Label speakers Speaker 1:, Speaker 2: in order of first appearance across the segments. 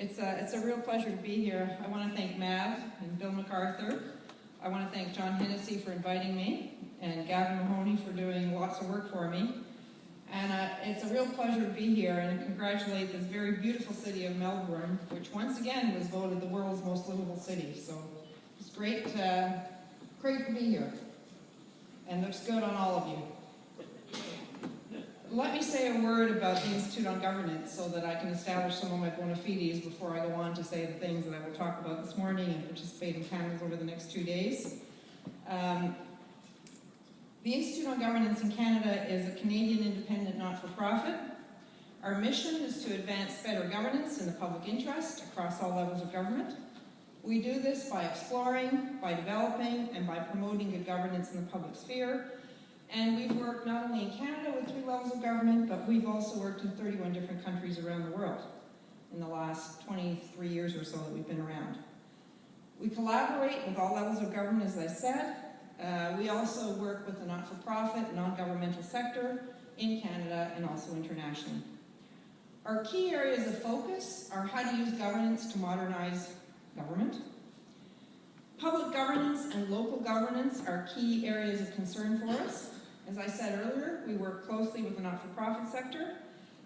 Speaker 1: It's a real pleasure to be here. I want to thank Mav and Bill MacArthur. I want to thank John Hennessy for inviting me, and Gavin Mahoney for doing lots of work for me. And it's a real pleasure to be here and congratulate this very beautiful city of Melbourne, which once again was voted the world's most livable city. So it's great to be here. And looks good on all of you. Let me say a word about the Institute on Governance so that I can establish some of my bona fides before I go on to say the things that I will talk about this morning and participate in panels over the next 2 days. The Institute on Governance in Canada is a Canadian independent not-for-profit. Our mission is to advance better governance in the public interest across all levels of government. We do this by exploring, by developing, and by promoting good governance in the public sphere. And we've worked not only in Canada with 3 levels of government, but we've also worked in 31 different countries around the world in the last 23 years or so that we've been around. We collaborate with all levels of government, as I said. We also work with the not-for-profit, non-governmental sector in Canada and also internationally. Our key areas of focus are how to use governance to modernize government. Public governance and local governance are key areas of concern for us. As I said earlier, we work closely with the not-for-profit sector,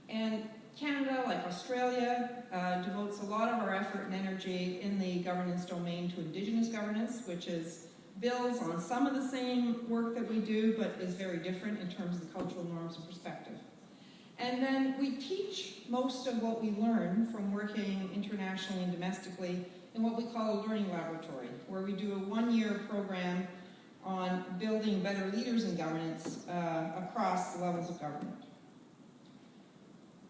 Speaker 1: and Canada, like Australia, devotes a lot of our effort and energy in the governance domain to Indigenous governance, which builds on some of the same work that we do, but is very different in terms of the cultural norms and perspective. And then we teach most of what we learn from working internationally and domestically in what we call a learning laboratory, where we do a 1-year program on building better leaders in governance across the levels of government.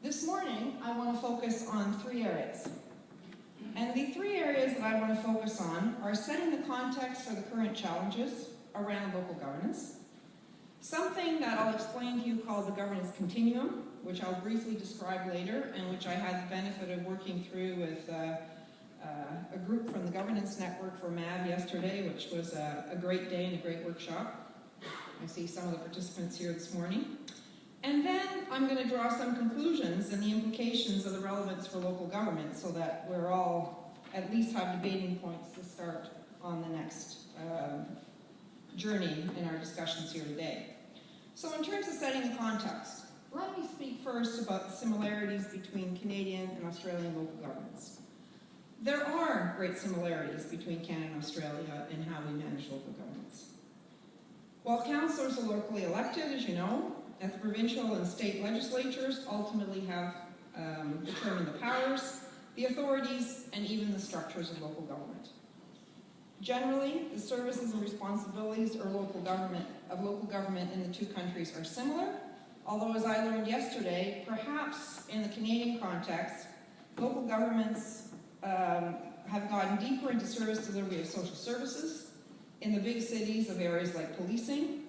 Speaker 1: This morning, I want to focus on 3 areas. And the 3 areas that I want to focus on are setting the context for the current challenges around local governance, something that I'll explain to you called the governance continuum, which I'll briefly describe later, and which I had the benefit of working through with a group from the Governance Network for MAV yesterday, which was a great day and a great workshop. I see some of the participants here this morning. And then I'm going to draw some conclusions and the implications of the relevance for local government so that we're all at least have debating points to start on the next journey in our discussions here today. So in terms of setting the context, let me speak first about the similarities between Canadian and Australian local governments. There are great similarities between Canada and Australia in how we manage local governments. While councillors are locally elected, as you know, and the provincial and state legislatures ultimately have determined the powers, the authorities, and even the structures of local government. Generally, the services and responsibilities of local government in the 2 countries are similar, although as I learned yesterday, perhaps in the Canadian context, local governments have gotten deeper into service delivery of social services in the big cities of areas like policing,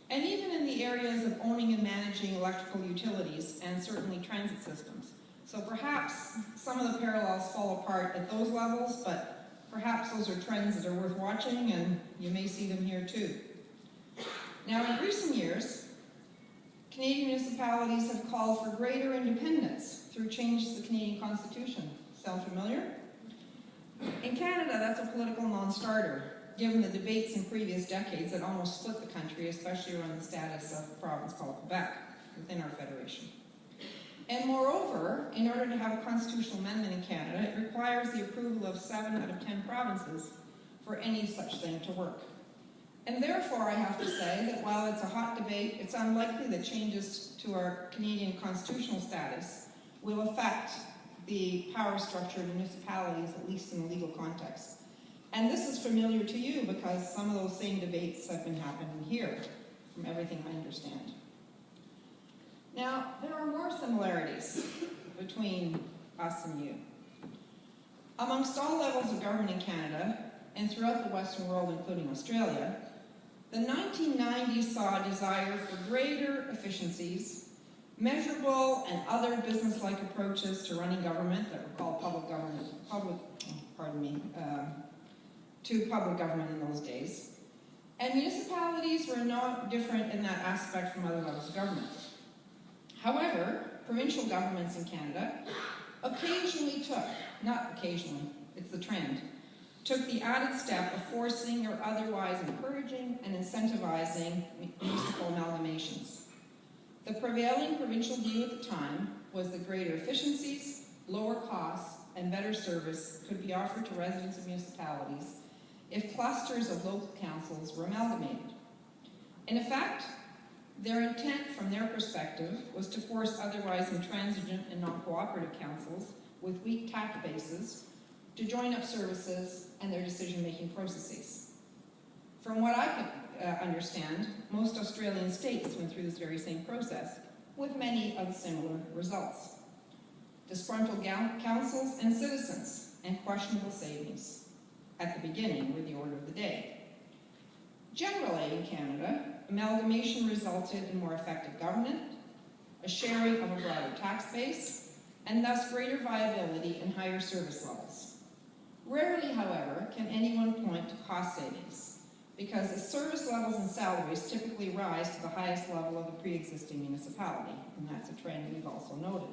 Speaker 1: and even in the areas of owning and managing electrical utilities and certainly transit systems. So perhaps some of the parallels fall apart at those levels, but perhaps those are trends that are worth watching, and you may see them here too. Now, in recent years, Canadian municipalities have called for greater independence through changes to the Canadian Constitution. Sound familiar? In Canada, that's a political non-starter, given the debates in previous decades that almost split the country, especially around the status of a province called Quebec within our federation. And moreover, in order to have a constitutional amendment in Canada, it requires the approval of 7 out of 10 provinces for any such thing to work. And therefore, I have to say that while it's a hot debate, it's unlikely that changes to our Canadian constitutional status will affect the power structure of municipalities, at least in the legal context. And this is familiar to you because some of those same debates have been happening here, from everything I understand. Now, there are more similarities between us and you. Amongst all levels of government in Canada, and throughout the Western world, including Australia, the 1990s saw a desire for greater efficiencies, measurable and other business-like approaches to running government that were called public government in those days. And municipalities were no different in that aspect from other levels of government. However, provincial governments in Canada occasionally took, not occasionally, it's the trend, took the added step of forcing or otherwise encouraging and incentivizing municipal amalgamations. The prevailing provincial view at the time was that greater efficiencies, lower costs, and better service could be offered to residents of municipalities if clusters of local councils were amalgamated. In effect, their intent from their perspective was to force otherwise intransigent and non-cooperative councils with weak tax bases to join up services and their decision-making processes. From what I can understand, most Australian states went through this very same process, with many of similar results. Disgruntled councils and citizens, and questionable savings at the beginning were the order of the day. Generally in Canada, amalgamation resulted in more effective government, a sharing of a broader tax base, and thus greater viability and higher service levels. Rarely, however, can anyone point to cost savings, because the service levels and salaries typically rise to the highest level of the pre-existing municipality, and that's a trend we've also noted.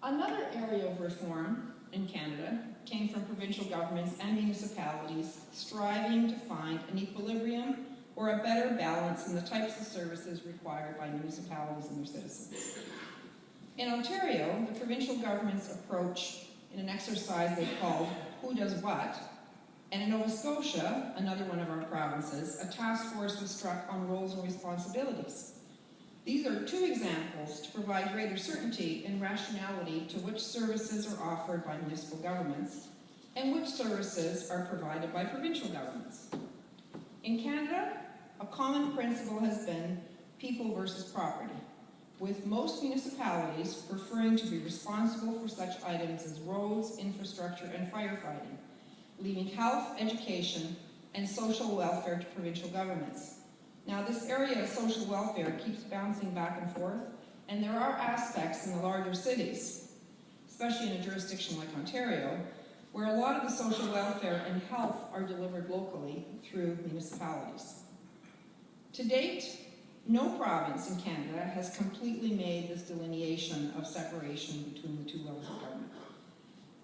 Speaker 1: Another area of reform in Canada came from provincial governments and municipalities striving to find an equilibrium or a better balance in the types of services required by municipalities and their citizens. In Ontario, the provincial government's approach in an exercise they called Who Does What, and in Nova Scotia, another one of our provinces, a task force was struck on roles and responsibilities. These are two examples to provide greater certainty and rationality to which services are offered by municipal governments and which services are provided by provincial governments. In Canada, a common principle has been people versus property, with most municipalities preferring to be responsible for such items as roads, infrastructure, and firefighting, leaving health, education, and social welfare to provincial governments. Now, this area of social welfare keeps bouncing back and forth, and there are aspects in the larger cities, especially in a jurisdiction like Ontario, where a lot of the social welfare and health are delivered locally through municipalities. To date, no province in Canada has completely made this delineation of separation between the two levels of government.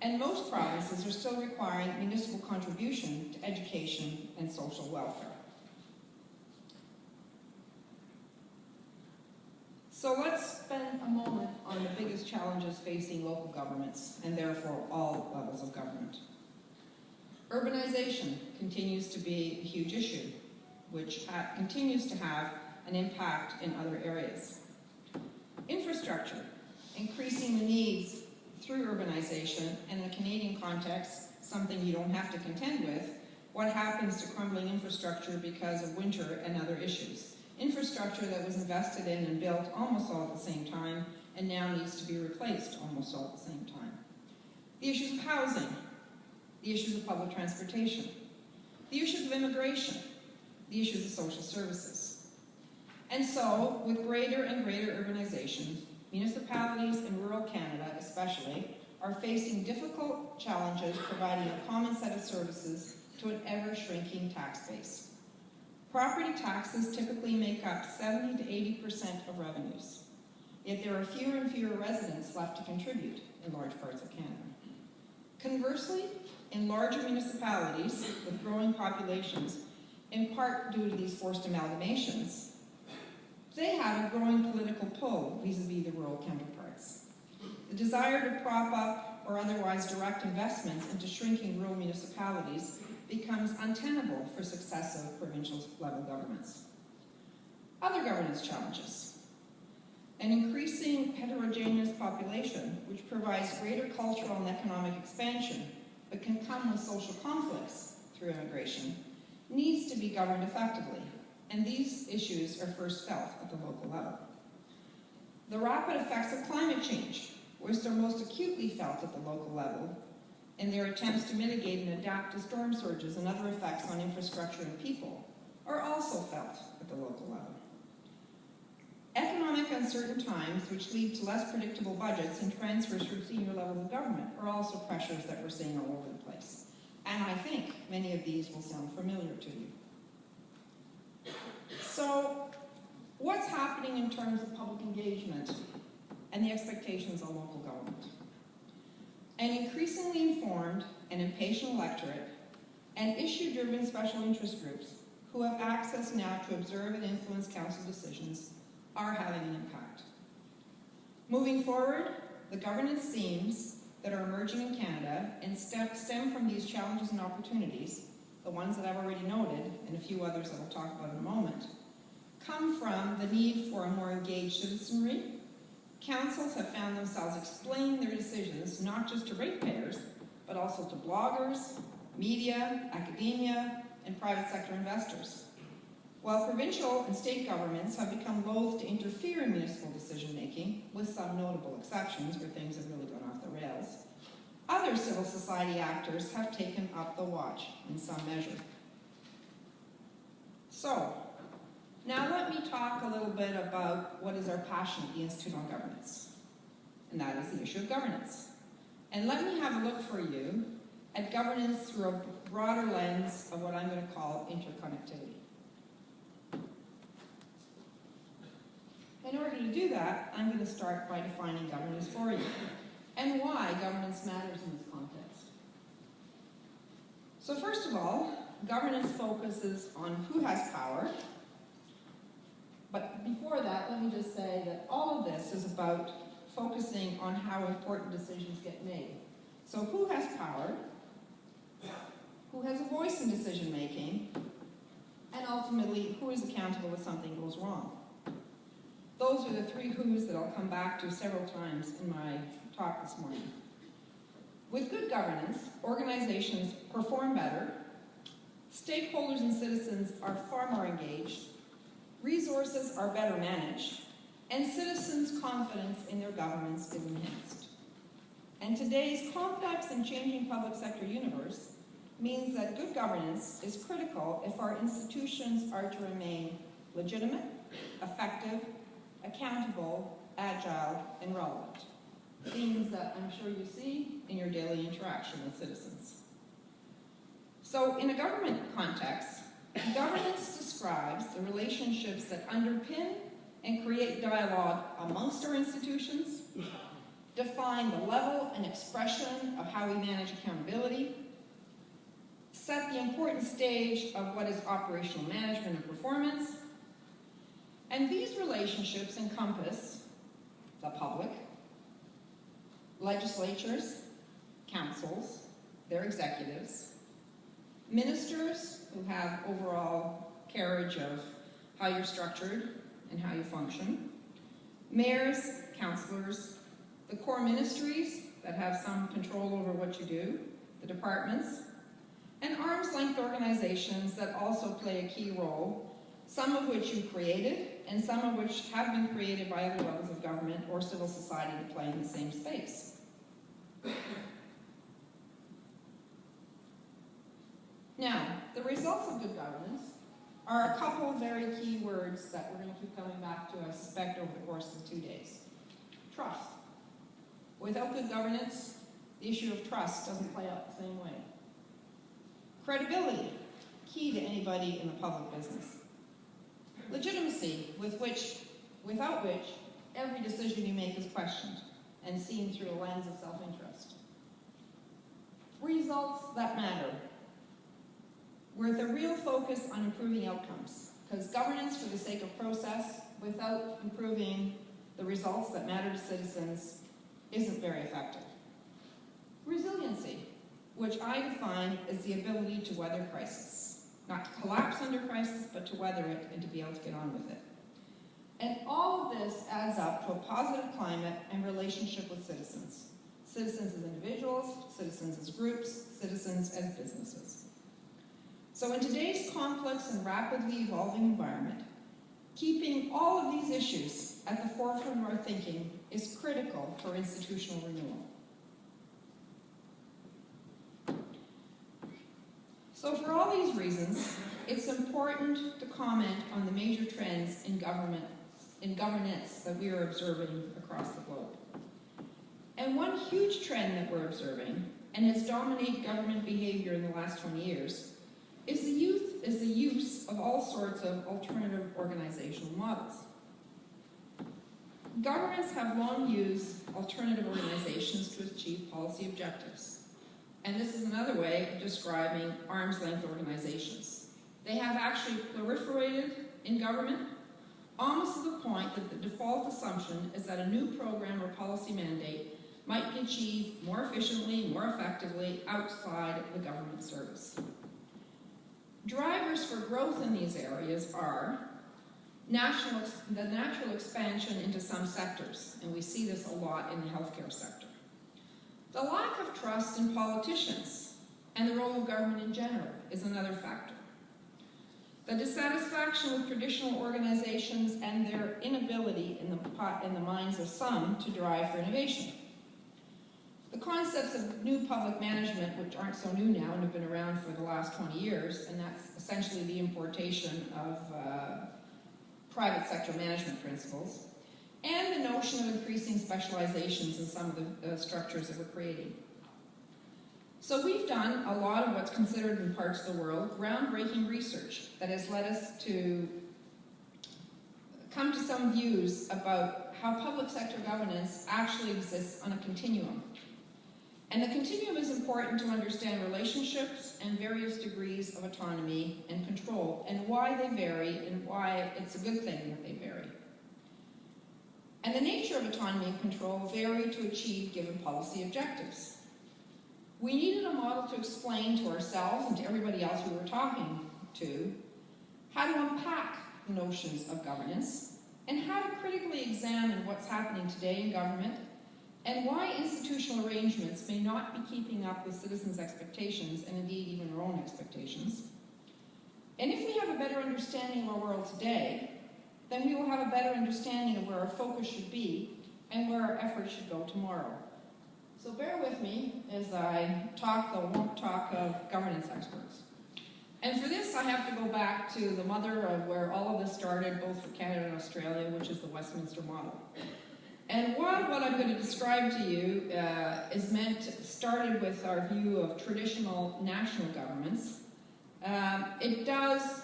Speaker 1: And most provinces are still requiring municipal contribution to education and social welfare. So let's spend a moment on the biggest challenges facing local governments, and therefore all levels of government. Urbanization continues to be a huge issue, which continues to have an impact in other areas. Infrastructure, increasing the needs through urbanization, and in the Canadian context, something you don't have to contend with, what happens to crumbling infrastructure because of winter and other issues. Infrastructure that was invested in and built almost all at the same time and now needs to be replaced almost all at the same time. The issues of housing, the issues of public transportation, the issues of immigration, the issues of social services. And so, with greater and greater urbanization, municipalities in rural Canada especially are facing difficult challenges providing a common set of services to an ever-shrinking tax base. Property taxes typically make up 70% to 80% of revenues, yet there are fewer and fewer residents left to contribute in large parts of Canada. Conversely, in larger municipalities with growing populations, in part due to these forced amalgamations, they have a growing political pull vis-a-vis the rural counterparts. The desire to prop up or otherwise direct investments into shrinking rural municipalities becomes untenable for successive provincial level governments. Other governance challenges. An increasing heterogeneous population, which provides greater cultural and economic expansion, but can come with social conflicts through immigration, needs to be governed effectively, and these issues are first felt at the local level. The rapid effects of climate change, which are most acutely felt at the local level, in their attempts to mitigate and adapt to storm surges and other effects on infrastructure and people, are also felt at the local level. Economic uncertain times, which lead to less predictable budgets and transfers from senior levels of government, are also pressures that we're seeing all over the place. And I think many of these will sound familiar to you. So, what's happening in terms of public engagement and the expectations of local government. An increasingly informed and impatient electorate and issue-driven special interest groups who have access now to observe and influence council decisions are having an impact. Moving forward, the governance themes that are emerging in Canada and stem from these challenges and opportunities, the ones that I've already noted and a few others that I'll talk about in a moment, come from the need for a more engaged citizenry. Councils have found themselves explaining their decisions not just to ratepayers, but also to bloggers, media, academia, and private sector investors. While provincial and state governments have become loath to interfere in municipal decision-making, with some notable exceptions where things have really gone off the rails, other civil society actors have taken up the watch in some measure. So, now let me talk a little bit about what is our passion at the Institute on Governance, and that is the issue of governance. And let me have a look for you at governance through a broader lens of what I'm going to call interconnectivity. In order to do that, I'm going to start by defining governance for you and why governance matters in this context. So first of all, governance focuses on who has power. But before that, let me just say that all of this is about focusing on how important decisions get made. So who has power, who has a voice in decision making, and ultimately who is accountable if something goes wrong. Those are the three who's that I'll come back to several times in my talk this morning. With good governance, organizations perform better, stakeholders and citizens are far more engaged, resources are better managed, and citizens' confidence in their governments is enhanced. And today's complex and changing public sector universe means that good governance is critical if our institutions are to remain legitimate, effective, accountable, agile, and relevant. Themes that I'm sure you see in your daily interaction with citizens. So in a government context, governance describes the relationships that underpin and create dialogue amongst our institutions, define the level and expression of how we manage accountability, set the important stage of what is operational management and performance, and these relationships encompass the public, legislatures, councils, their executives, ministers who have overall carriage of how you're structured and how you function, mayors, councillors, the core ministries that have some control over what you do, the departments, and arm's-length organizations that also play a key role, some of which you created and some of which have been created by other levels of government or civil society to play in the same space. Now, the results of good governance are a couple of very key words that we're going to keep coming back to, I suspect, over the course of the 2 days. Trust. Without good governance, the issue of trust doesn't play out the same way. Credibility, key to anybody in the public business. Legitimacy, without which every decision you make is questioned and seen through a lens of self-interest. Results that matter, with a real focus on improving outcomes, because governance for the sake of process without improving the results that matter to citizens isn't very effective. Resiliency, which I define as the ability to weather crisis. Not to collapse under crisis, but to weather it and to be able to get on with it. And all of this adds up to a positive climate and relationship with citizens. Citizens as individuals, citizens as groups, citizens as businesses. So in today's complex and rapidly evolving environment, keeping all of these issues at the forefront of our thinking is critical for institutional renewal. So for all these reasons, it's important to comment on the major trends in governance that we are observing across the globe. And one huge trend that we're observing, and has dominated government behavior in the last 20 years, is the use of all sorts of alternative organizational models. Governments have long used alternative organizations to achieve policy objectives. And this is another way of describing arm's-length organizations. They have actually proliferated in government, almost to the point that the default assumption is that a new program or policy mandate might be achieved more efficiently, more effectively outside of the government service. Drivers for growth in these areas are the natural expansion into some sectors, and we see this a lot in the healthcare sector. The lack of trust in politicians and the role of government in general is another factor. The dissatisfaction with traditional organizations and their inability in the minds of some to drive for innovation. The concepts of new public management, which aren't so new now and have been around for the last 20 years, and that's essentially the importation of private sector management principles, and the notion of increasing specializations in some of the structures that we're creating. So we've done a lot of what's considered in parts of the world groundbreaking research that has led us to come to some views about how public sector governance actually exists on a continuum. And the continuum is important to understand relationships and various degrees of autonomy and control, and why they vary, and why it's a good thing that they vary. And the nature of autonomy and control vary to achieve given policy objectives. We needed a model to explain to ourselves and to everybody else we were talking to how to unpack the notions of governance and how to critically examine what's happening today in government and why institutional arrangements may not be keeping up with citizens' expectations, and indeed even our own expectations. And if we have a better understanding of our world today, then we will have a better understanding of where our focus should be and where our efforts should go tomorrow. So bear with me as I talk the won't talk of governance experts. And for this, I have to go back to the mother of where all of this started, both for Canada and Australia, which is the Westminster Model. And while what I'm going to describe to you started with our view of traditional national governments, it does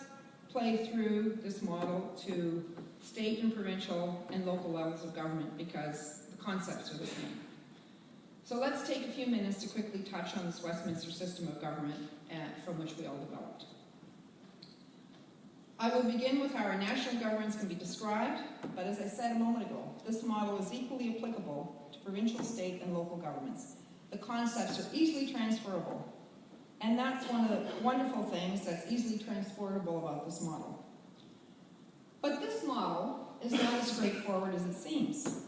Speaker 1: play through this model to state and provincial and local levels of government because the concepts are the same. So let's take a few minutes to quickly touch on this Westminster system of government from which we all developed. I will begin with how our national governments can be described, but as I said a moment ago, this model is equally applicable to provincial, state, and local governments. The concepts are easily transferable, and that's one of the wonderful things that's easily transportable about this model. But this model is not as straightforward as it seems.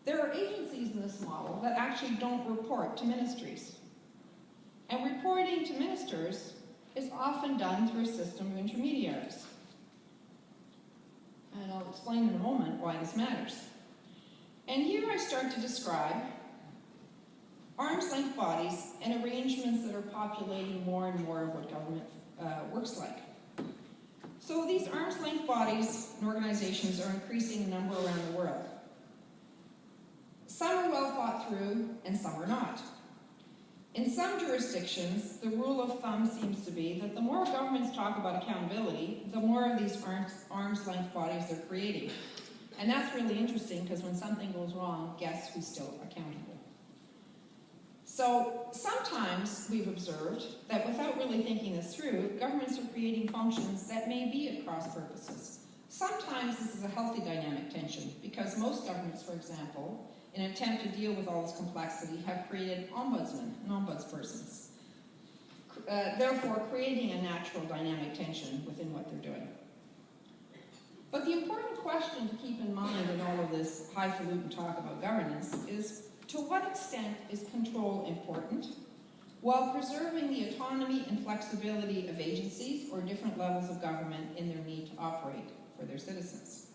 Speaker 1: There are agencies in this model that actually don't report to ministries. And reporting to ministers is often done through a system of intermediaries. And I'll explain in a moment why this matters. And here I start to describe arm's-length bodies and arrangements that are populating more and more of what government works like. So these arm's-length bodies and organizations are increasing in number around the world. Some are well thought through, and some are not. In some jurisdictions, the rule of thumb seems to be that the more governments talk about accountability, the more of these arm's-length bodies they're creating. And that's really interesting because when something goes wrong, guess who's still accountable? So sometimes we've observed that without really thinking this through, governments are creating functions that may be at cross purposes. Sometimes this is a healthy dynamic tension because most governments, for example, in an attempt to deal with all this complexity, have created ombudsmen and ombudspersons, therefore creating a natural dynamic tension within what they're doing. But the important question to keep in mind in all of this highfalutin talk about governance is, to what extent is control important, while preserving the autonomy and flexibility of agencies or different levels of government in their need to operate for their citizens?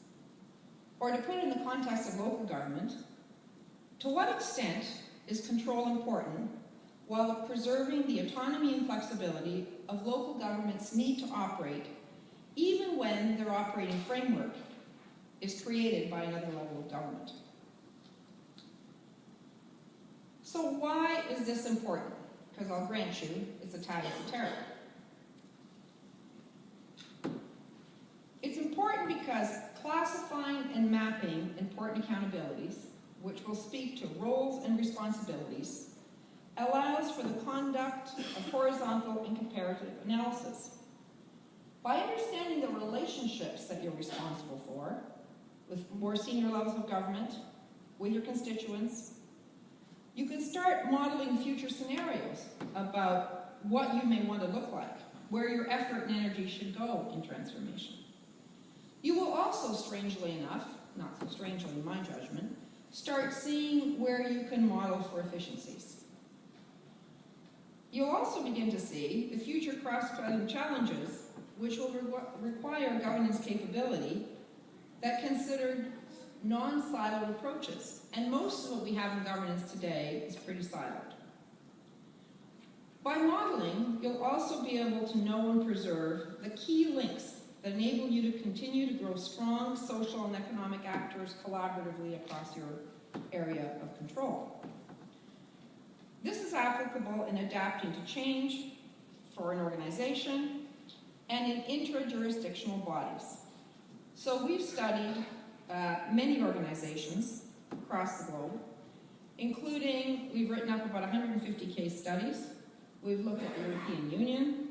Speaker 1: Or to put it in the context of local government, to what extent is control important while preserving the autonomy and flexibility of local governments' need to operate, even when their operating framework is created by another level of government? So why is this important? Because I'll grant you, it's a tad esoteric. It's important because classifying and mapping mapping important accountabilities, which will speak to roles and responsibilities, allows for the conduct of horizontal and comparative analysis. By understanding the relationships that you're responsible for, with more senior levels of government, with your constituents, you can start modeling future scenarios about what you may want to look like, where your effort and energy should go in transformation. You will also, strangely enough, not so strangely in my judgment, start seeing where you can model for efficiencies. You'll also begin to see the future cross-cutting challenges which will require governance capability that considered non-siloed approaches. And most of what we have in governance today is pretty siloed. By modeling, you'll also be able to know and preserve the key links that enable you to continue to grow strong social and economic actors collaboratively across your area of control. This is applicable in adapting to change for an organization and in intra-jurisdictional bodies. So we've studied many organizations across the globe, including, we've written up about 150 case studies. We've looked at the European Union.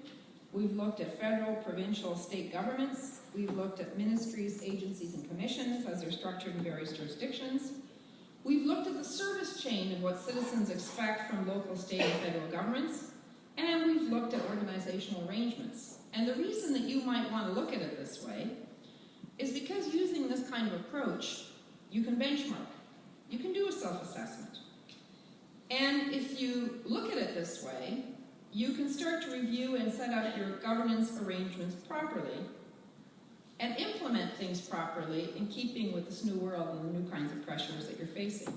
Speaker 1: We've looked at federal, provincial, state governments. We've looked at ministries, agencies, and commissions as they're structured in various jurisdictions. We've looked at the service chain of what citizens expect from local, state, and federal governments. And we've looked at organizational arrangements. And the reason that you might want to look at it this way is because using this kind of approach, you can benchmark. You can do a self-assessment. And if you look at it this way, you can start to review and set up your governance arrangements properly and implement things properly in keeping with this new world and the new kinds of pressures that you're facing.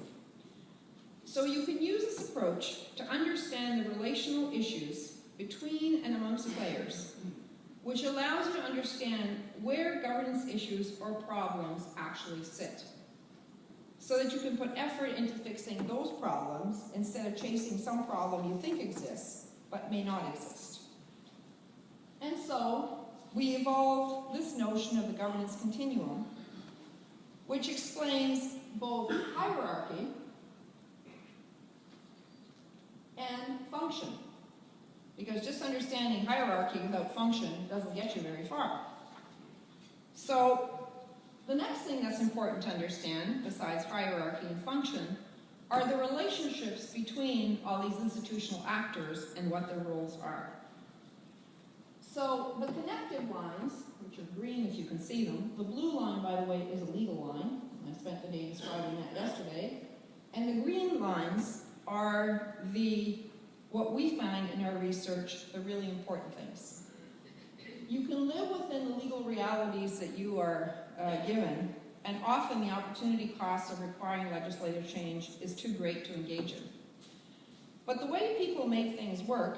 Speaker 1: So you can use this approach to understand the relational issues between and amongst players, which allows you to understand where governance issues or problems actually sit, so that you can put effort into fixing those problems instead of chasing some problem you think exists but may not exist. And so we evolved this notion of the governance continuum, which explains both hierarchy and function. Because just understanding hierarchy without function doesn't get you very far. So the next thing that's important to understand, besides hierarchy and function, are the relationships between all these institutional actors and what their roles are. So the connective lines, which are green if you can see them, the blue line, by the way, is a legal line. I spent the day describing that yesterday. And the green lines are what we find in our research, the really important things. You can live within the legal realities that you are given, and often the opportunity cost of requiring legislative change is too great to engage in. But the way people make things work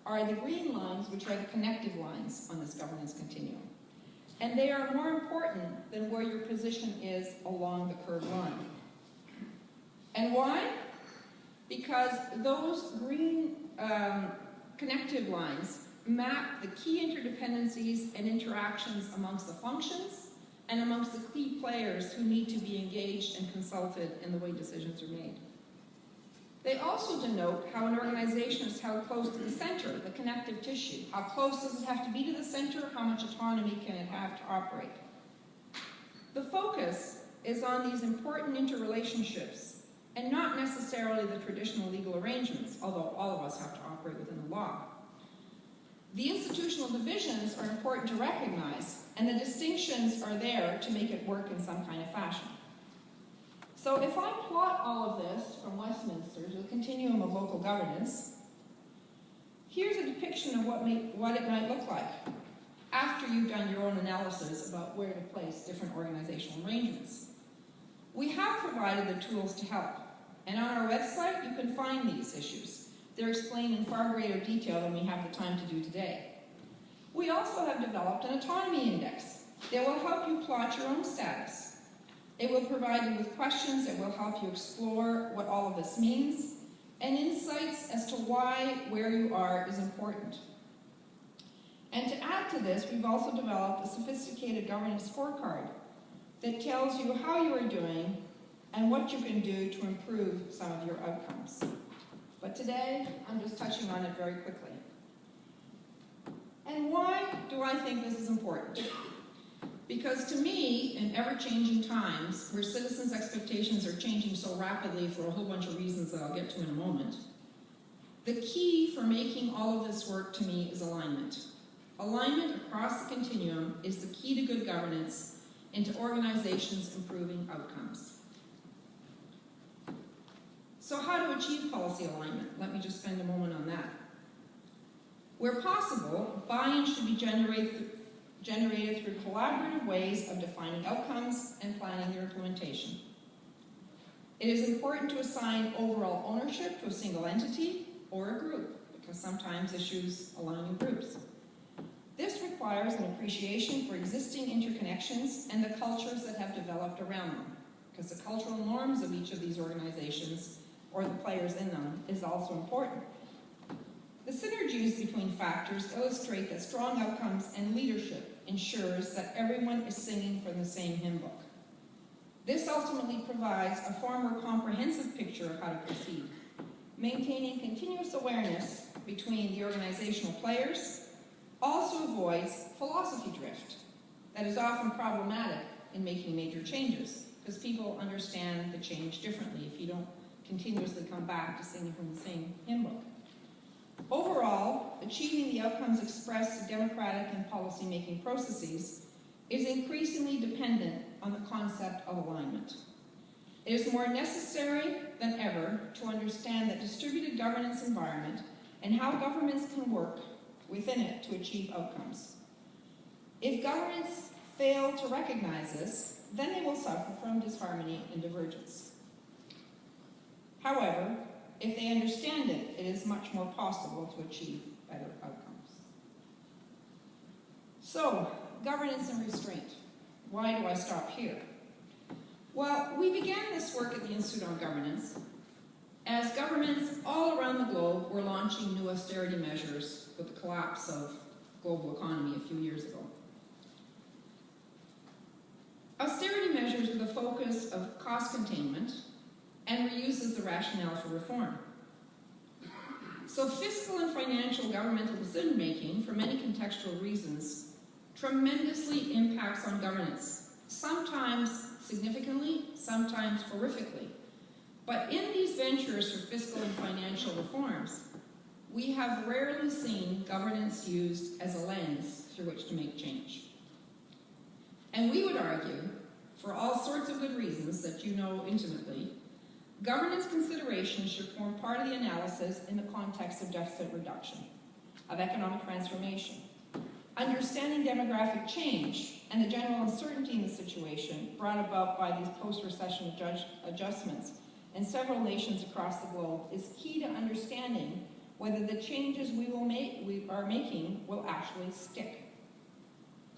Speaker 1: are the green lines, which are the connective lines on this governance continuum. And they are more important than where your position is along the curved line. And why? Because those green connective lines map the key interdependencies and interactions amongst the functions and amongst the key players who need to be engaged and consulted in the way decisions are made. They also denote how an organization is held close to the center, the connective tissue. How close does it have to be to the center? How much autonomy can it have to operate? The focus is on these important interrelationships and not necessarily the traditional legal arrangements, although all of us have to operate within the law. The institutional divisions are important to recognize, and the distinctions are there to make it work in some kind of fashion. So if I plot all of this from Westminster to the continuum of local governance, here's a depiction of what it might look like after you've done your own analysis about where to place different organizational arrangements. We have provided the tools to help, and on our website you can find these issues. They're explained in far greater detail than we have the time to do today. We also have developed an Autonomy Index that will help you plot your own status. It will provide you with questions that will help you explore what all of this means, and insights as to why where you are is important. And to add to this, we've also developed a sophisticated governance scorecard, that tells you how you are doing and what you can do to improve some of your outcomes. But today, I'm just touching on it very quickly. And why do I think this is important? Because to me, in ever-changing times, where citizens' expectations are changing so rapidly for a whole bunch of reasons that I'll get to in a moment, the key for making all of this work to me is alignment. Alignment across the continuum is the key to good governance and to organizations improving outcomes. So how to achieve policy alignment? Let me just spend a moment on that. Where possible, buy-in should be generated through collaborative ways of defining outcomes and planning their implementation. It is important to assign overall ownership to a single entity or a group, because sometimes issues align in groups. This requires an appreciation for existing interconnections and the cultures that have developed around them, because the cultural norms of each of these organizations or the players in them is also important. The synergies between factors illustrate that strong outcomes and leadership ensures that everyone is singing from the same hymn book. This ultimately provides a far more comprehensive picture of how to proceed, maintaining continuous awareness between the organizational players also avoids philosophy drift that is often problematic in making major changes, because people understand the change differently if you don't continuously come back to singing from the same hymn book. Overall, achieving the outcomes expressed through democratic and policy-making processes is increasingly dependent on the concept of alignment. It is more necessary than ever to understand the distributed governance environment and how governments can work within it to achieve outcomes. If governments fail to recognize this, then they will suffer from disharmony and divergence. However, if they understand it, it is much more possible to achieve better outcomes. So, governance and restraint. Why do I stop here? Well, we began this work at the Institute on Governance as governments all around the globe were launching new austerity measures with the collapse of the global economy a few years ago. Austerity measures with a focus of cost containment and reuse as the rationale for reform. So fiscal and financial governmental decision-making, for many contextual reasons, tremendously impacts on governance, sometimes significantly, sometimes horrifically. But in these ventures for fiscal and financial reforms, we have rarely seen governance used as a lens through which to make change. And we would argue, for all sorts of good reasons that you know intimately, governance considerations should form part of the analysis in the context of deficit reduction, of economic transformation, understanding demographic change and the general uncertainty in the situation brought about by these post-recession adjustments in several nations across the globe is key to understanding whether the changes we are making will actually stick.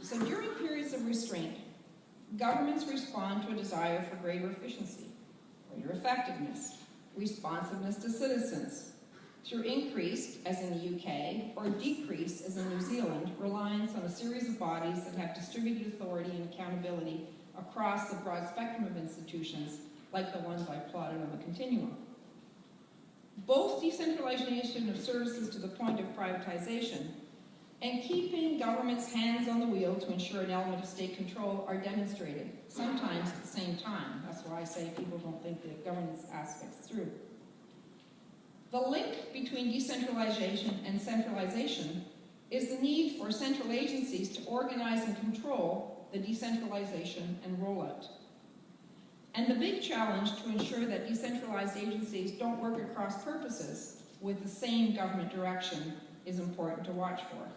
Speaker 1: So during periods of restraint, governments respond to a desire for greater efficiency, greater effectiveness, responsiveness to citizens, through increased, as in the UK, or decreased, as in New Zealand, reliance on a series of bodies that have distributed authority and accountability across the broad spectrum of institutions, like the ones I plotted on the continuum. Both decentralization of services to the point of privatization and keeping government's hands on the wheel to ensure an element of state control are demonstrated, sometimes at the same time. That's why I say people don't think the governance aspects through. The link between decentralization and centralization is the need for central agencies to organize and control the decentralization and rollout. And the big challenge to ensure that decentralized agencies don't work across purposes with the same government direction is important to watch for.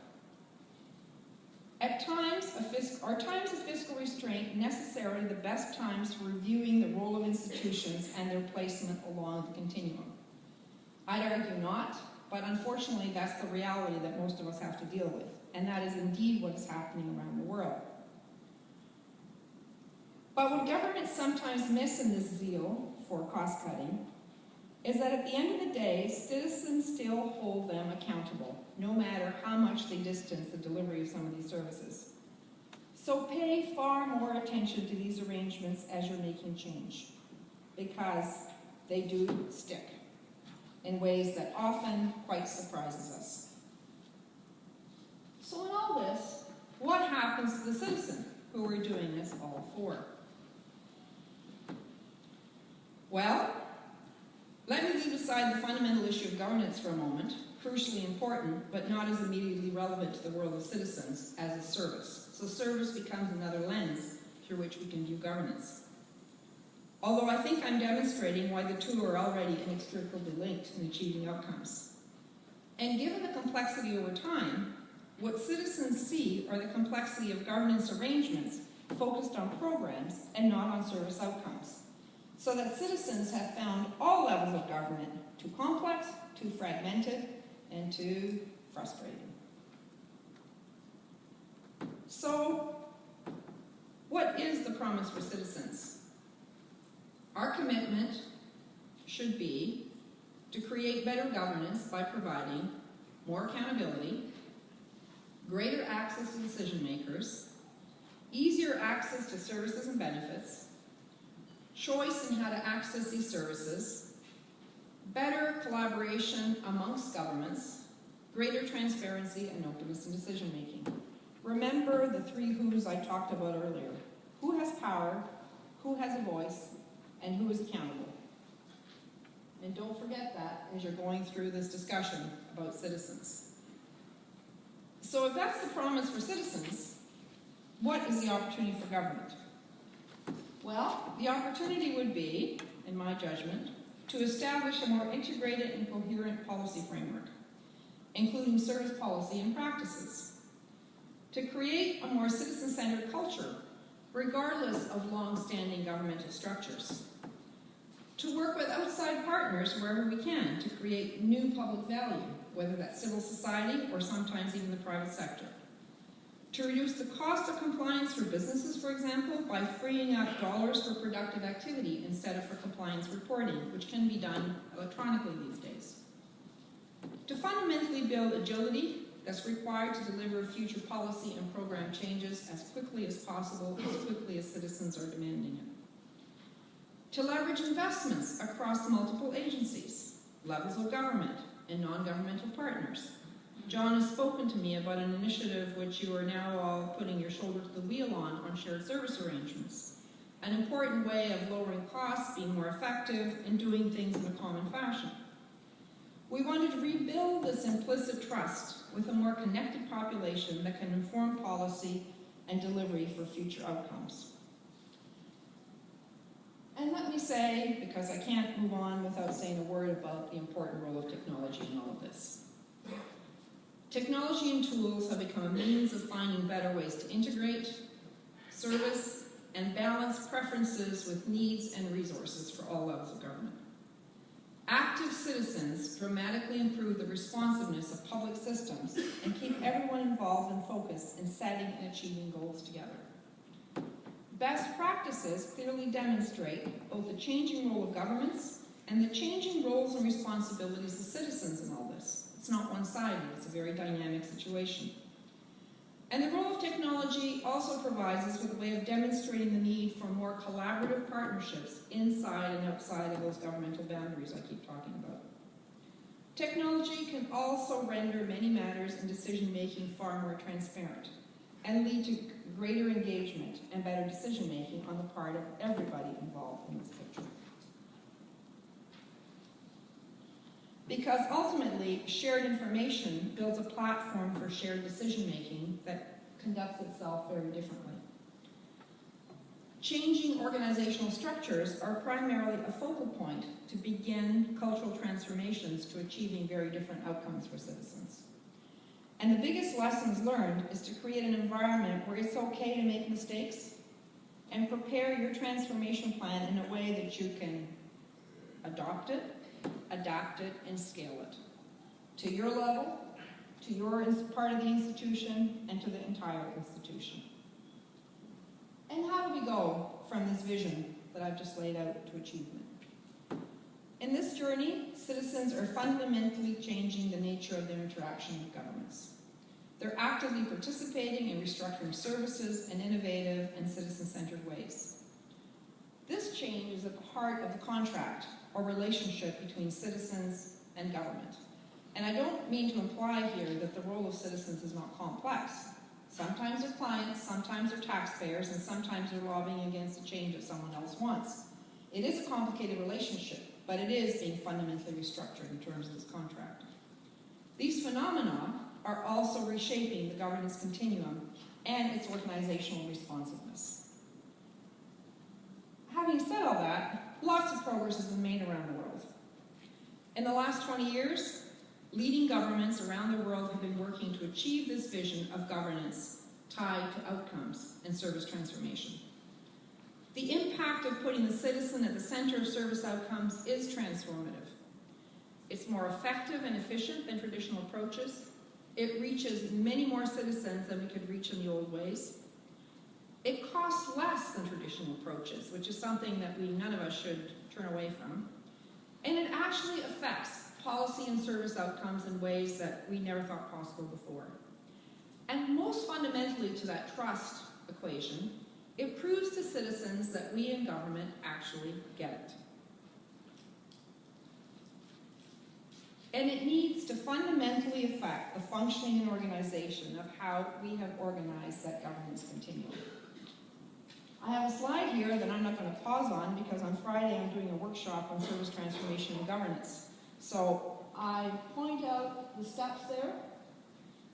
Speaker 1: Are times of fiscal restraint necessarily the best times for reviewing the role of institutions and their placement along the continuum? I'd argue not, but unfortunately that's the reality that most of us have to deal with, and that is indeed what is happening around the world. But what governments sometimes miss in this zeal for cost-cutting is that at the end of the day, citizens still hold them accountable, no matter how much they distance the delivery of some of these services. So pay far more attention to these arrangements as you're making change, because they do stick in ways that often quite surprises us. So in all this, what happens to the citizen who we're doing this all for? Well, let me leave aside the fundamental issue of governance for a moment, crucially important, but not as immediately relevant to the world of citizens as is service. So service becomes another lens through which we can view governance. Although I think I'm demonstrating why the two are already inextricably linked in achieving outcomes. And given the complexity over time, what citizens see are the complexity of governance arrangements focused on programs and not on service outcomes, so that citizens have found all levels of government too complex, too fragmented, and too frustrating. So, what is the promise for citizens? Our commitment should be to create better governance by providing more accountability, greater access to decision makers, easier access to services and benefits, choice in how to access these services, better collaboration amongst governments, greater transparency and openness in decision making. Remember the three who's I talked about earlier. Who has power, who has a voice, and who is accountable? And don't forget that as you're going through this discussion about citizens. So if that's the promise for citizens, what is the opportunity for government? Well, the opportunity would be, in my judgment, to establish a more integrated and coherent policy framework, including service policy and practices, to create a more citizen-centered culture, regardless of long-standing governmental structures, to work with outside partners wherever we can to create new public value, whether that's civil society or sometimes even the private sector, to reduce the cost of compliance for businesses, for example, by freeing up dollars for productive activity instead of for compliance reporting, which can be done electronically these days, to fundamentally build agility that's required to deliver future policy and program changes as quickly as possible, as quickly as citizens are demanding it. To leverage investments across multiple agencies, levels of government, and non-governmental partners. John has spoken to me about an initiative which you are now all putting your shoulder to the wheel on shared service arrangements. An important way of lowering costs, being more effective, and doing things in a common fashion. We wanted to rebuild this implicit trust with a more connected population that can inform policy and delivery for future outcomes. And let me say, because I can't move on without saying a word about the important role of technology in all of this. Technology and tools have become a means of finding better ways to integrate, service, and balance preferences with needs and resources for all levels of government. Active citizens dramatically improve the responsiveness of public systems and keep everyone involved and focused in setting and achieving goals together. Best practices clearly demonstrate both the changing role of governments and the changing roles and responsibilities of citizens in all this. It's not one-sided, it's a very dynamic situation. And the role of technology also provides us with a way of demonstrating the need for more collaborative partnerships inside and outside of those governmental boundaries I keep talking about. Technology can also render many matters in decision-making far more transparent and lead to greater engagement and better decision-making on the part of everybody involved in this picture. Because ultimately, shared information builds a platform for shared decision-making that conducts itself very differently. Changing organizational structures are primarily a focal point to begin cultural transformations to achieving very different outcomes for citizens. And the biggest lessons learned is to create an environment where it's okay to make mistakes and prepare your transformation plan in a way that you can adopt it, adapt it, and scale it to your level, to your part of the institution, and to the entire institution. And how do we go from this vision that I've just laid out to achievement? In this journey, citizens are fundamentally changing the nature of their interaction with governments. They're actively participating in restructuring services in innovative and citizen-centered ways. This change is at the heart of the contract or relationship between citizens and government. And I don't mean to imply here that the role of citizens is not complex. Sometimes they're clients, sometimes they're taxpayers, and sometimes they're lobbying against a change that someone else wants. It is a complicated relationship, but it is being fundamentally restructured in terms of this contract. These phenomena are also reshaping the governance continuum and its organizational responsiveness. Having said all that, lots of progress has been made around the world. In the last 20 years, leading governments around the world have been working to achieve this vision of governance tied to outcomes and service transformation. The impact of putting the citizen at the center of service outcomes is transformative. It's more effective and efficient than traditional approaches. It reaches many more citizens than we could reach in the old ways. It costs less than traditional approaches, which is something that none of us should turn away from. And it actually affects policy and service outcomes in ways that we never thought possible before. And most fundamentally to that trust equation, it proves to citizens that we in government actually get it. And it needs to fundamentally affect the functioning and organization of how we have organized that governance continuum. I have a slide here that I'm not going to pause on because on Friday I'm doing a workshop on service transformation and governance. So I point out the steps there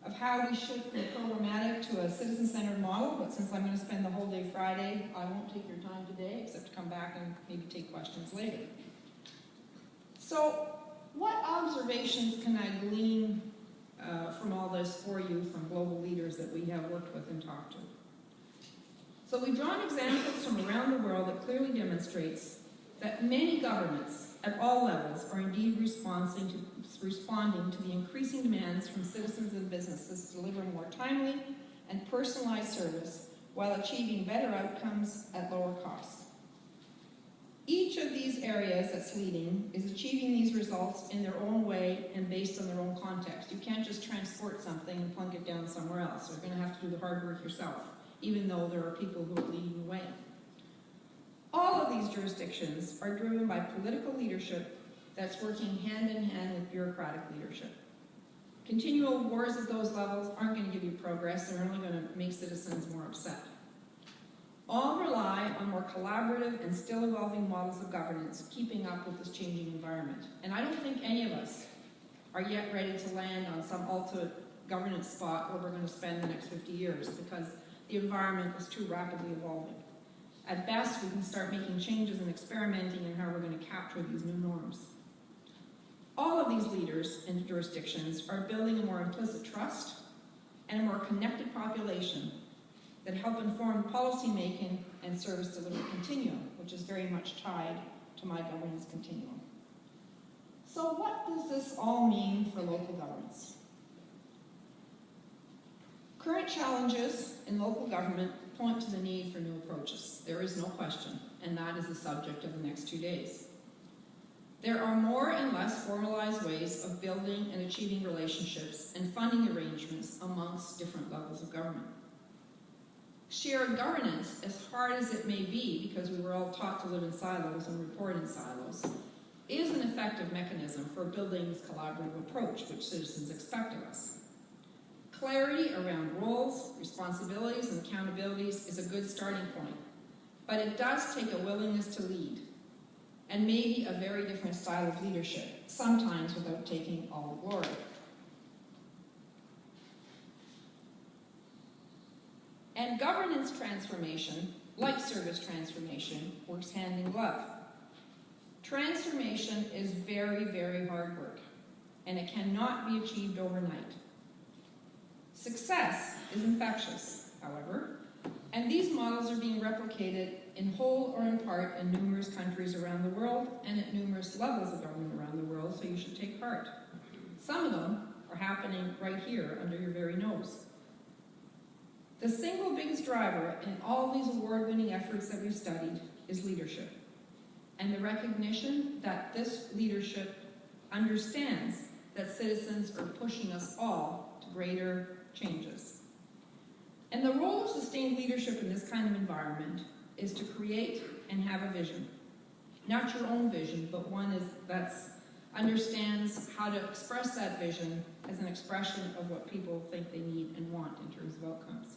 Speaker 1: of how we shift from programmatic to a citizen-centered model, but since I'm going to spend the whole day Friday, I won't take your time today, except to come back and maybe take questions later. So what observations can I glean from all this for you from global leaders that we have worked with and talked to? So we've drawn examples from around the world that clearly demonstrates that many governments at all levels are indeed responding to the increasing demands from citizens and businesses to deliver more timely and personalized service while achieving better outcomes at lower costs. Each of these areas that's leading is achieving these results in their own way and based on their own context. You can't just transport something and plunk it down somewhere else. You're going to have to do the hard work yourself, even though there are people who are leading the way. All of these jurisdictions are driven by political leadership that's working hand in hand with bureaucratic leadership. Continual wars at those levels aren't going to give you progress, they're only going to make citizens more upset. All rely on more collaborative and still evolving models of governance, keeping up with this changing environment. And I don't think any of us are yet ready to land on some ultimate governance spot where we're going to spend the next 50 years because the environment is too rapidly evolving. At best, we can start making changes and experimenting in how we're going to capture these new norms. All of these leaders and jurisdictions are building a more implicit trust and a more connected population that help inform policymaking and service delivery continuum, which is very much tied to my governance continuum. So what does this all mean for local governments? Current challenges in local government point to the need for new approaches. There is no question, and that is the subject of the next 2 days. There are more and less formalized ways of building and achieving relationships and funding arrangements amongst different levels of government. Shared governance, as hard as it may be, because we were all taught to live in silos and report in silos, is an effective mechanism for building this collaborative approach which citizens expect of us. Clarity around roles, responsibilities, and accountabilities is a good starting point, but it does take a willingness to lead, and maybe a very different style of leadership, sometimes without taking all the glory. And governance transformation, like service transformation, works hand in glove. Transformation is very, very hard work, and it cannot be achieved overnight. Success is infectious, however, and these models are being replicated in whole or in part in numerous countries around the world and at numerous levels of government around the world, so you should take heart. Some of them are happening right here under your very nose. The single biggest driver in all these award-winning efforts that we've studied is leadership, and the recognition that this leadership understands that citizens are pushing us all to greater changes. And the role of sustained leadership in this kind of environment is to create and have a vision. Not your own vision, but one that understands how to express that vision as an expression of what people think they need and want in terms of outcomes.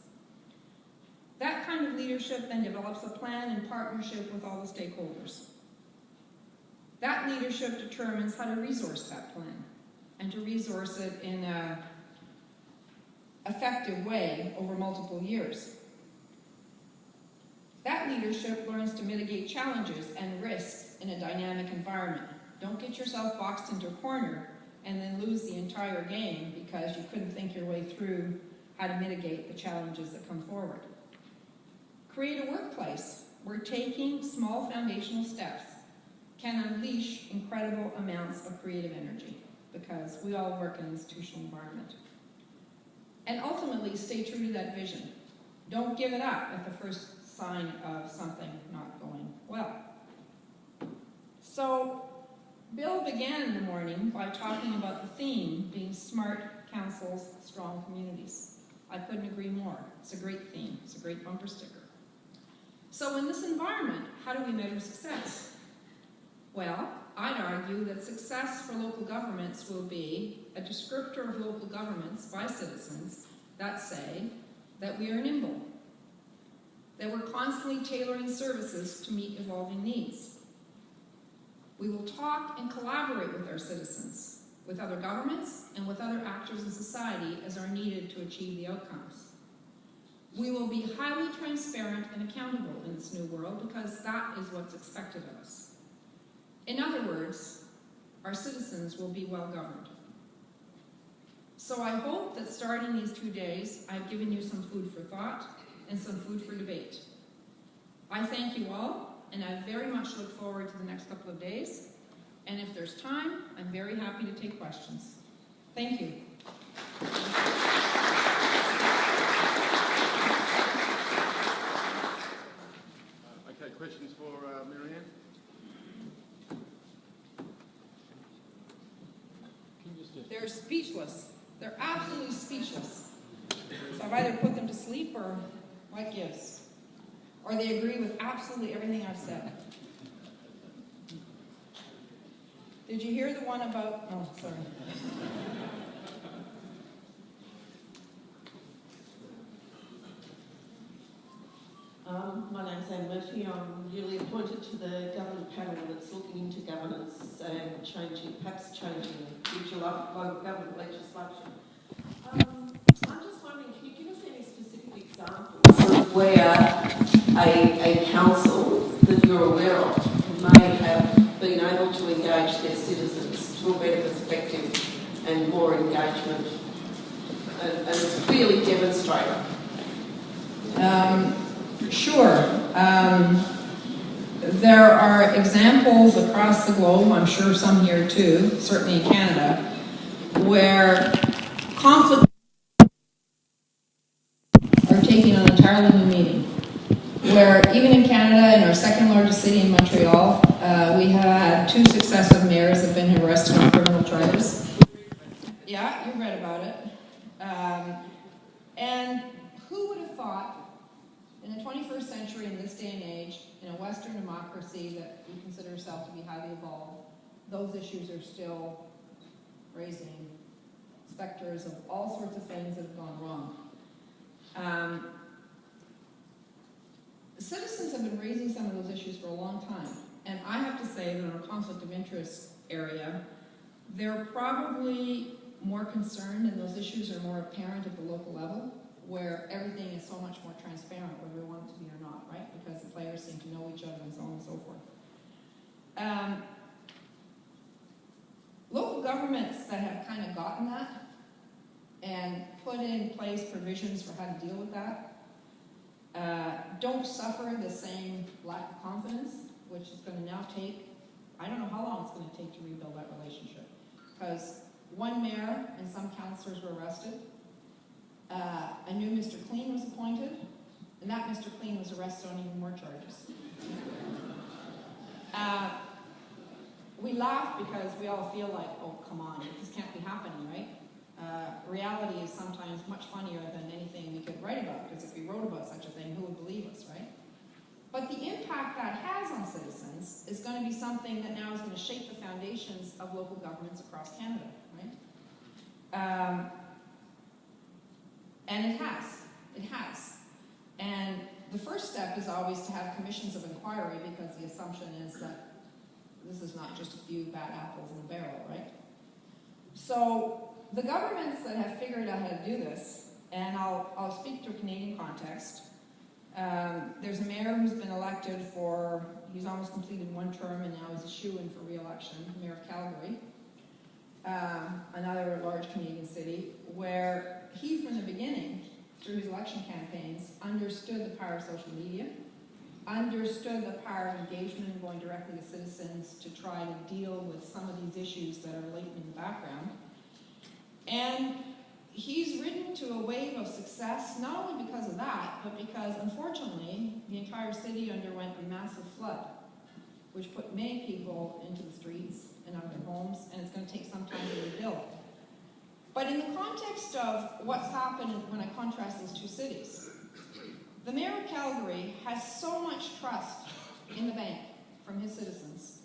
Speaker 1: That kind of leadership then develops a plan in partnership with all the stakeholders. That leadership determines how to resource that plan and to resource it in an effective way over multiple years. That leadership learns to mitigate challenges and risks in a dynamic environment. Don't get yourself boxed into a corner and then lose the entire game because you couldn't think your way through how to mitigate the challenges that come forward. Create a workplace where taking small foundational steps can unleash incredible amounts of creative energy because we all work in an institutional environment. And ultimately, stay true to that vision. Don't give it up at the first sign of something not going well. So, Bill began the morning by talking about the theme being smart councils, strong communities. I couldn't agree more. It's a great theme. It's a great bumper sticker. So in this environment, how do we measure success? Well, I'd argue that success for local governments will be a descriptor of local governments by citizens that say that we are nimble, that we're constantly tailoring services to meet evolving needs. We will talk and collaborate with our citizens, with other governments, and with other actors in society as are needed to achieve the outcomes. We will be highly transparent and accountable in this new world because that is what's expected of us. In other words, our citizens will be well governed. So I hope that starting these 2 days, I've given you some food for thought and some food for debate. I thank you all, and I very much look forward to the next couple of days. And if there's time, I'm very happy to take questions. Thank you.
Speaker 2: Okay, questions for Maryanne?
Speaker 1: They're speechless. They're absolutely speechless. So I've either put them to sleep or what gives. Or they agree with absolutely everything I've said. Did you hear the one about, oh, sorry.
Speaker 3: My name's Anne Murphy. I'm newly appointed to the government panel that's looking into governance and perhaps changing future local government legislation. I'm just wondering, can you give us any specific examples of where a council that you're aware of may have been able to engage their citizens to a better perspective and more engagement and clearly demonstrate it?
Speaker 1: Sure. There are examples across the globe, I'm sure some here too, certainly in Canada, where conflict are taking an entirely new meaning. Where even in Canada, in our second largest city in Montreal, we have had 2 successive mayors that have been arrested on criminal charges. Yeah, you've read about it. And who would have thought in the 21st century, in this day and age, in a Western democracy that we consider ourselves to be highly evolved, those issues are still raising specters of all sorts of things that have gone wrong. Citizens have been raising some of those issues for a long time, and I have to say that in a conflict of interest area, they're probably more concerned and those issues are more apparent at the local level, where everything is so much more transparent, whether we want it to be or not, right? Because the players seem to know each other and so on and so forth. Local governments that have kind of gotten that and put in place provisions for how to deal with that don't suffer the same lack of confidence, which is going to now take, I don't know how long it's going to take to rebuild that relationship. Because one mayor and some councillors were arrested. A new Mr. Clean was appointed, and that Mr. Clean was arrested on even more charges. We laugh because we all feel like, oh, come on, this can't be happening, right? Reality is sometimes much funnier than anything we could write about, because it about such a thing, who would believe us, right? But the impact that has on citizens is going to be something that now is going to shape the foundations of local governments across Canada, right? And it has. And the first step is always to have commissions of inquiry, because the assumption is that this is not just a few bad apples in a barrel, right? So the governments that have figured out how to do this, and I'll speak to a Canadian context. There's a mayor who's been elected he's almost completed one term and now is a shoo-in for re-election, Mayor of Calgary, another large Canadian city, where he from the beginning, through his election campaigns, understood the power of social media, understood the power of engagement and going directly to citizens to try to deal with some of these issues that are latent in the background. And he's ridden to a wave of success, not only because of that, but because, unfortunately, the entire city underwent a massive flood, which put many people into the streets and out of their homes, and it's going to take some time to rebuild. But in the context of what's happened when I contrast those two cities, the mayor of Calgary has so much trust in the bank from his citizens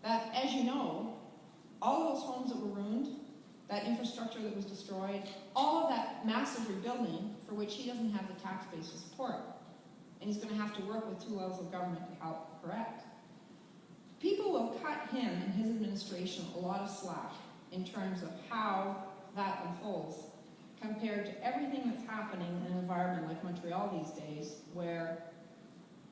Speaker 1: that, as you know, all of those homes that were ruined, that infrastructure that was destroyed, all of that massive rebuilding for which he doesn't have the tax base to support, and he's going to have to work with two levels of government to help correct. People will cut him and his administration a lot of slack in terms of how that unfolds compared to everything that's happening in an environment like Montreal these days, where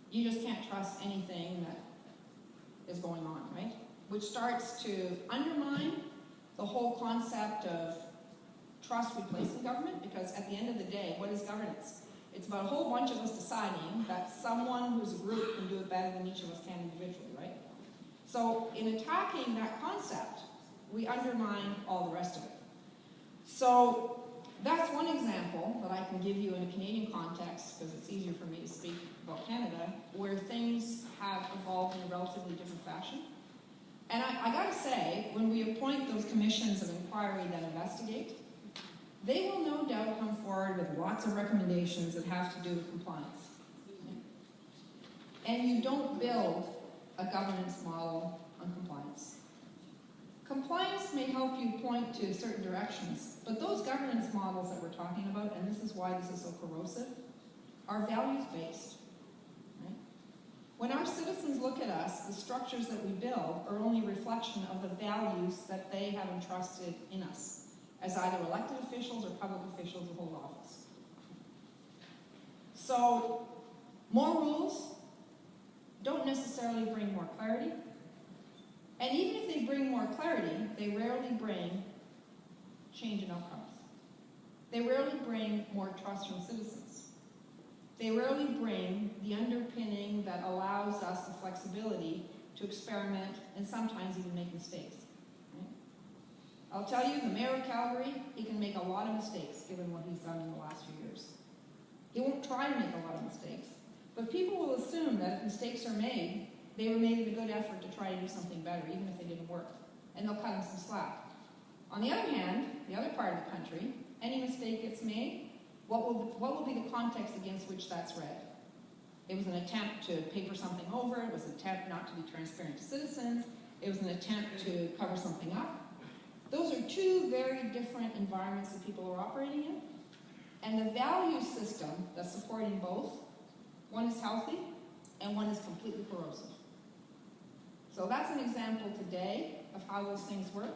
Speaker 1: you just can't trust anything that is going on, right? Which starts to undermine the whole concept of trust we place in government, because at the end of the day, what is governance? It's about a whole bunch of us deciding that someone who's a group can do it better than each of us can individually, right? So in attacking that concept, we undermine all the rest of it. So that's one example that I can give you in a Canadian context, because it's easier for me to speak about Canada, where things have evolved in a relatively different fashion. And I gotta say, when we appoint those commissions of inquiry that investigate, they will no doubt come forward with lots of recommendations that have to do with compliance. And you don't build a governance model on compliance. Compliance may help you point to certain directions, but those governance models that we're talking about, and this is why this is so corrosive, are values-based. Right? When our citizens look at us, the structures that we build are only a reflection of the values that they have entrusted in us, as either elected officials or public officials who hold office. So, more rules don't necessarily bring more clarity. And even if they bring more clarity, they rarely bring change in outcomes. They rarely bring more trust from citizens. They rarely bring the underpinning that allows us the flexibility to experiment and sometimes even make mistakes. Right? I'll tell you, the mayor of Calgary, he can make a lot of mistakes given what he's done in the last few years. He won't try to make a lot of mistakes, but people will assume that if mistakes are made, they were made in a good effort to try to do something better, even if they didn't work. And they'll cut him some slack. On the other hand, the other part of the country, any mistake gets made, what will be the context against which that's read? It was an attempt to paper something over, it was an attempt not to be transparent to citizens, it was an attempt to cover something up. Those are two very different environments that people are operating in. And the value system that's supporting both, one is healthy and one is completely corrosive. So that's an example today of how those things work.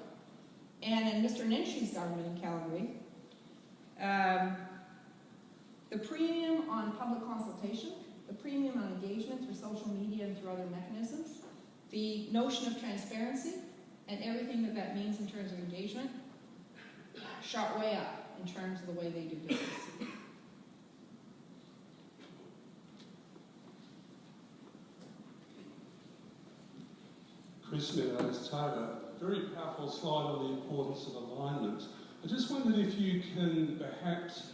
Speaker 1: And in Mr. Nenshi's government in Calgary, the premium on public consultation, the premium on engagement through social media and through other mechanisms, the notion of transparency and everything that that means in terms of engagement, shot way up in terms of the way they do business.
Speaker 4: Chris Meadows, Taylor, very powerful slide on the importance of alignment. I just wondered if you can perhaps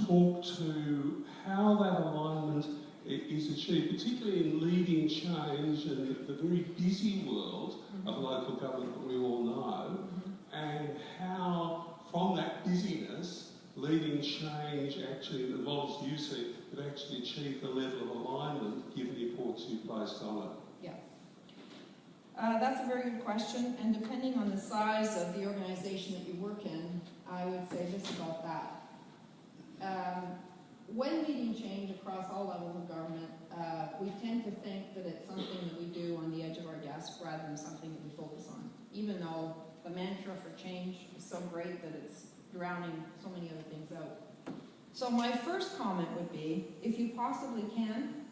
Speaker 4: talk to how that alignment is achieved, particularly in leading change in the very busy world of local government that we all know, and how from that busyness leading change actually involves you see, but actually achieve the level of alignment given the importance you placed on it?
Speaker 1: Yeah. That's a very good question, and depending on the size of the organisation that you work in, I would say this about that. When leading change across all levels of government, we tend to think that it's something that we do on the edge of our desk rather than something that we focus on, even though the mantra for change is so great that it's drowning so many other things out. So my first comment would be, if you possibly can,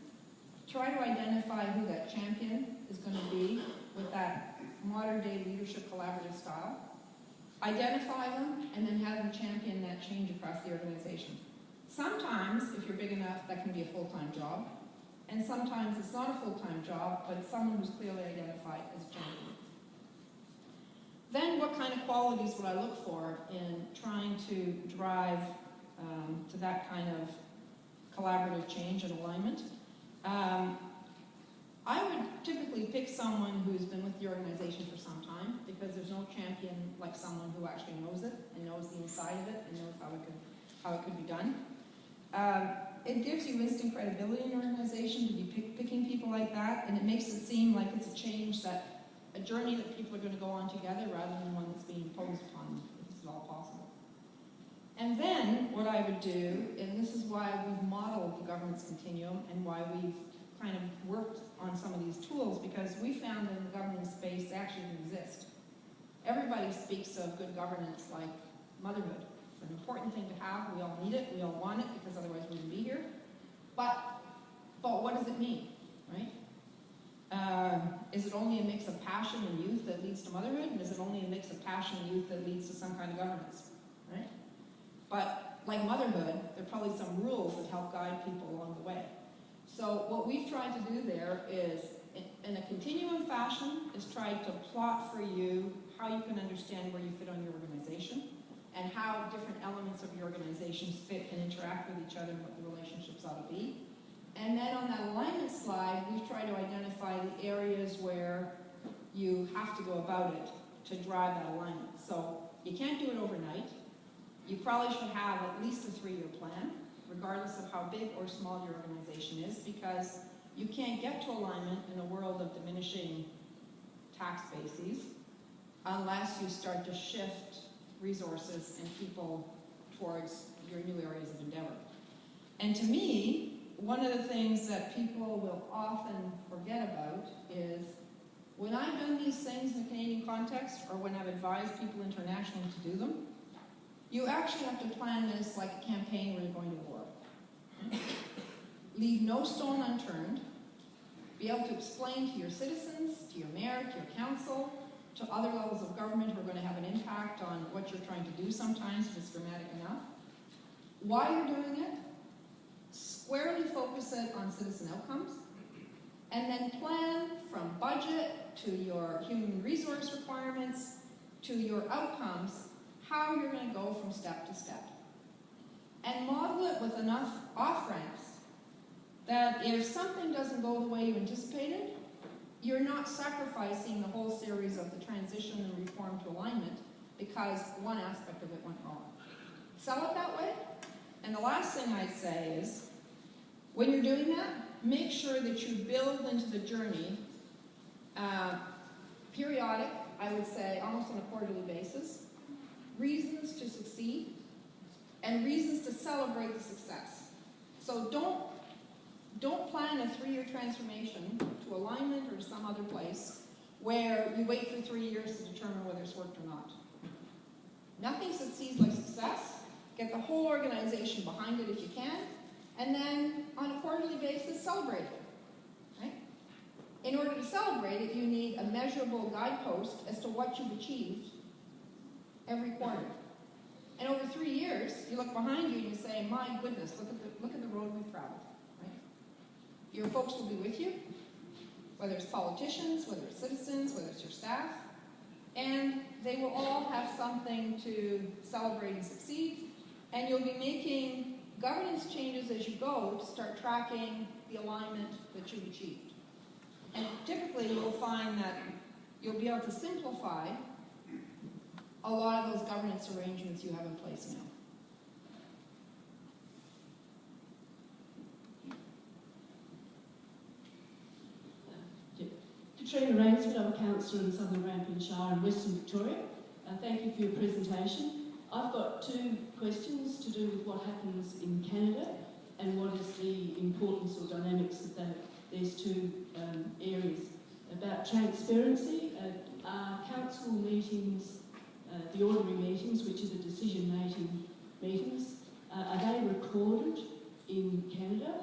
Speaker 1: try to identify who that champion is going to be with that modern-day leadership collaborative style. Identify them, and then have them champion that change across the organization. Sometimes, if you're big enough, that can be a full-time job. And sometimes it's not a full-time job, but it's someone who's clearly identified as a champion. Then what kind of qualities would I look for in trying to drive to that kind of collaborative change and alignment? I would typically pick someone who's been with the organization for some time, because there's no champion like someone who actually knows it and knows the inside of it and knows how it could be done. It gives you instant credibility in your organization to be picking people like that, and it makes it seem like it's a change a journey that people are going to go on together rather than one that's being imposed upon them, if it's at all possible. And then what I would do, and this is why we've modeled the governance continuum and why we've kind of worked on some of these tools, because we found in the governance space they actually exist. Everybody speaks of good governance like motherhood. It's an important thing to have. We all need it. We all want it, because otherwise we wouldn't be here. But what does it mean, right? Is it only a mix of passion and youth that leads to motherhood? And is it only a mix of passion and youth that leads to some kind of governance, right? But like motherhood, there are probably some rules that help guide people along the way. So what we've tried to do there is, in a continuum fashion, is try to plot for you how you can understand where you fit on your organization and how different elements of your organization fit and interact with each other and what the relationships ought to be. And then on that alignment slide, we've tried to identify the areas where you have to go about it to drive that alignment. So you can't do it overnight. You probably should have at least a 3-year plan, regardless of how big or small your organization is, because you can't get to alignment in a world of diminishing tax bases unless you start to shift resources and people towards your new areas of endeavor. And to me, one of the things that people will often forget about is, when I've done these things in the Canadian context, or when I've advised people internationally to do them, you actually have to plan this like a campaign where you're going to war. Leave no stone unturned. Be able to explain to your citizens, to your mayor, to your council, to other levels of government who are going to have an impact on what you're trying to do sometimes if it's dramatic enough, why you're doing it, squarely focus it on citizen outcomes, and then plan from budget to your human resource requirements to your outcomes, how you're going to go from step to step. And model it with enough off-ramps that if something doesn't go the way you anticipated, you're not sacrificing the whole series of the transition and reform to alignment because one aspect of it went wrong. Sell it that way. And the last thing I'd say is, when you're doing that, make sure that you build into the journey periodic, I would say almost on a quarterly basis, reasons to succeed and reasons to celebrate the success. So don't plan a 3-year transformation to alignment or to some other place where you wait for 3 years to determine whether it's worked or not. Nothing succeeds like success. Get the whole organization behind it if you can, and then on a quarterly basis, celebrate it. Right? In order to celebrate it, you need a measurable guidepost as to what you've achieved every quarter. And over 3 years, you look behind you and you say, my goodness, look at the road we've traveled. Right? Your folks will be with you, whether it's politicians, whether it's citizens, whether it's your staff, and they will all have something to celebrate and succeed, and you'll be making governance changes as you go to start tracking the alignment that you've achieved. And typically you'll find that you'll be able to simplify a lot of those governance arrangements you have in place now.
Speaker 5: Trina Rainsford, I'm a councillor in Southern Grampian Shire in Western Victoria. Thank you for your presentation. I've got two questions to do with what happens in Canada and what is the importance or dynamics of these two areas. About transparency, council meetings, the ordinary meetings, which are the decision-making meetings, are they recorded in Canada?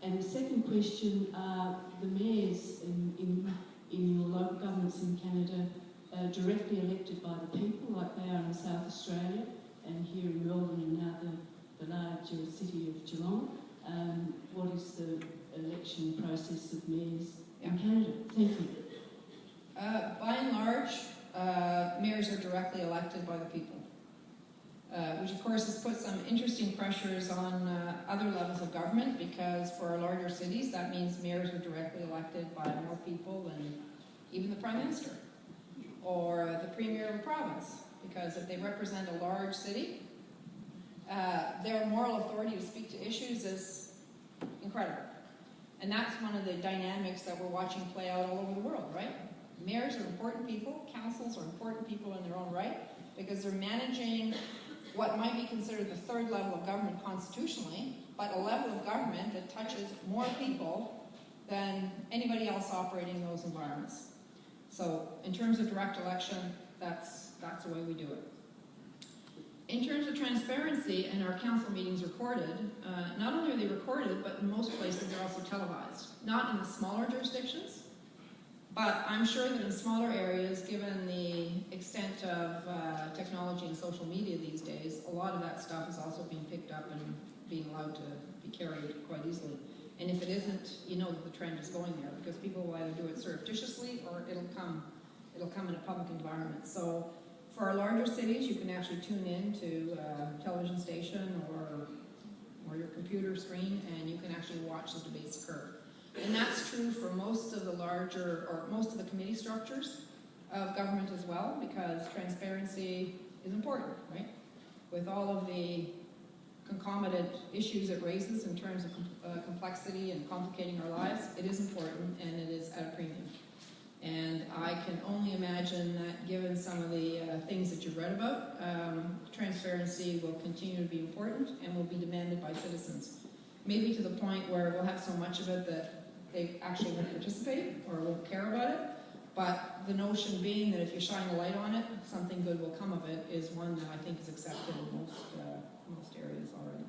Speaker 5: And the second question, are the mayors in your local governments in Canada directly elected by the people, like they are in South Australia and here in Melbourne and now the larger city of Geelong? What is the election process of mayors in Canada? Thank you.
Speaker 1: By and large, mayors are directly elected by the people, which of course has put some interesting pressures on other levels of government, because for our larger cities that means mayors are directly elected by more people than even the Prime Minister or the Premier of a province, because if they represent a large city, their moral authority to speak to issues is incredible. And that's one of the dynamics that we're watching play out all over the world, right? Mayors are important people, councils are important people in their own right, because they're managing what might be considered the third level of government constitutionally, but a level of government that touches more people than anybody else operating in those environments. So in terms of direct election, that's the way we do it. In terms of transparency and our council meetings recorded, not only are they recorded, but in most places they're also televised. Not in the smaller jurisdictions, but I'm sure that in smaller areas, given the extent of technology and social media these days, a lot of that stuff is also being picked up and being allowed to be carried quite easily. And if it isn't, you know that the trend is going there, because people will either do it surreptitiously or it'll come in a public environment. So for our larger cities, you can actually tune in to a television station or your computer screen, and you can actually watch the debates occur. And that's true for most of the larger, or most of the committee structures of government as well, because transparency is important, right? With all of the concomitant issues it raises in terms of complexity and complicating our lives, it is important and it is at a premium. And I can only imagine that given some of the things that you've read about, transparency will continue to be important and will be demanded by citizens. Maybe to the point where we'll have so much of it that they actually won't participate or won't care about it. But the notion being that if you shine a light on it, something good will come of it, is one that I think is accepted in most areas already.